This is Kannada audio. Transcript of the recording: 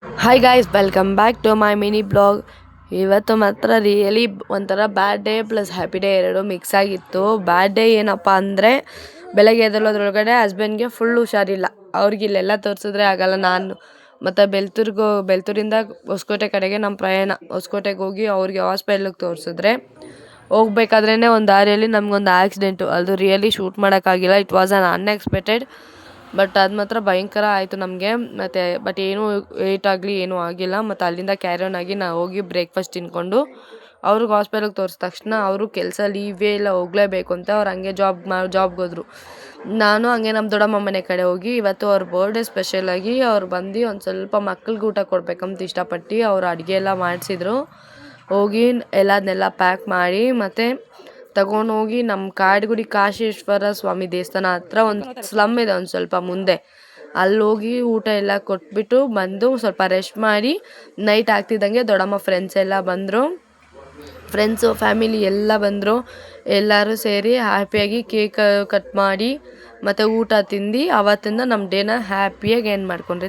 Hi guys, welcome back to my mini blog. ಇವತ್ತು ಮಾತ್ರ ರಿಯಲಿ ಒಂಥರ bad day plus happy day ಎರಡು ಮಿಕ್ಸ್ ಆಗಿತ್ತು. ಬ್ಯಾಡ್ ಡೇ ಏನಪ್ಪ ಅಂದರೆ ಬೆಳಗ್ಗೆ ಎದ್ದೇಳೋದ್ರೊಳಗಡೆ ಹಸ್ಬೆಂಡ್ಗೆ ಫುಲ್ ಹುಷಾರಿಲ್ಲ. ಅವ್ರಿಗೆ ಇಲ್ಲೆಲ್ಲ ತೋರಿಸಿದ್ರೆ ಆಗಲ್ಲ. ನಾನು ಮತ್ತು ಬೆಳ್ತೂರಿಂದ ಹೊಸಕೋಟೆ ಕಡೆಗೆ ನಮ್ಮ ಪ್ರಯಾಣ. ಹೊಸಕೋಟೆಗೆ ಹೋಗಿ ಅವ್ರಿಗೆ ಹಾಸ್ಪಿಟ್ಲಿಗೆ ತೋರಿಸಿದ್ರೆ ಹೋಗ್ಬೇಕಾದ್ರೇ ಒಂದು ದಾರಿಯಲ್ಲಿ ನಮಗೊಂದು ಆಕ್ಸಿಡೆಂಟು. ಅದು ರಿಯಲಿ ಶೂಟ್ ಮಾಡೋಕ್ಕಾಗಿಲ್ಲ. It was an unexpected. But ಅದು ಮಾತ್ರ ಭಯಂಕರ ಆಯಿತು ನಮಗೆ. ಬಟ್ ಏನೂ ಏಟಾಗಲಿ ಏನೂ ಆಗಿಲ್ಲ. ಮತ್ತು ಅಲ್ಲಿಂದ ಕ್ಯಾರಿಯನ್ ಆಗಿ ನಾವು ಹೋಗಿ ಬ್ರೇಕ್ಫಾಸ್ಟ್ ತಿನ್ಕೊಂಡು ಅವ್ರಿಗೆ ಹಾಸ್ಪಿಟಲ್ಗೆ ತೋರಿಸಿದ ತಕ್ಷಣ ಅವರು ಕೆಲಸ ಲೀವೇ ಇಲ್ಲ, ಹೋಗಲೇಬೇಕು ಅಂತ ಅವ್ರು ಹಂಗೆ ಜಾಬ್ಗೆ ಹೋದರು. ನಾನು ಹಂಗೆ ನಮ್ಮ ದೊಡ್ಡಮ್ಮ ಮನೆ ಕಡೆ ಹೋಗಿ ಇವತ್ತು ಅವ್ರ ಬರ್ಡೇ ಸ್ಪೆಷಲಾಗಿ ಅವ್ರು ಬಂದು ಒಂದು ಸ್ವಲ್ಪ ಮಕ್ಳಿಗೆ ಊಟ ಕೊಡಬೇಕಂತ ಇಷ್ಟಪಟ್ಟು ಅವರು ಅಡುಗೆ ಎಲ್ಲ ಮಾಡಿಸಿದ್ರು. ಹೋಗಿ ಎಲ್ಲದನ್ನೆಲ್ಲ ಪ್ಯಾಕ್ ಮಾಡಿ ಮತ್ತು ತಗೊಂಡೋಗಿ ನಮ್ಮ ಕಾಡುಗುಡಿ ಕಾಶೇಶ್ವರ ಸ್ವಾಮಿ ದೇವಸ್ಥಾನ ಹತ್ರ ಒಂದು ಸ್ಲಮ್ ಇದೆ, ಒಂದು ಸ್ವಲ್ಪ ಮುಂದೆ. ಅಲ್ಲಿ ಹೋಗಿ ಊಟ ಎಲ್ಲ ಕೊಟ್ಬಿಟ್ಟು ಬಂದು ಸ್ವಲ್ಪ ರೆಸ್ಟ್ ಮಾಡಿ ನೈಟ್ ಆಗ್ತಿದ್ದಂಗೆ ದೊಡ್ಡಮ್ಮ ಫ್ರೆಂಡ್ಸ್ ಎಲ್ಲ ಬಂದರು. ಫ್ರೆಂಡ್ಸು ಫ್ಯಾಮಿಲಿ ಎಲ್ಲ ಬಂದರು. ಎಲ್ಲರೂ ಸೇರಿ ಹ್ಯಾಪಿಯಾಗಿ ಕೇಕ್ ಕಟ್ ಮಾಡಿ ಮತ್ತು ಊಟ ತಿಂದು ಆವತ್ತಿಂದ ನಮ್ಮ ಡೇನ ಹ್ಯಾಪಿಯಾಗಿ ಎಂಡ್ ಮಾಡ್ಕೊಂಡ್ರಿ.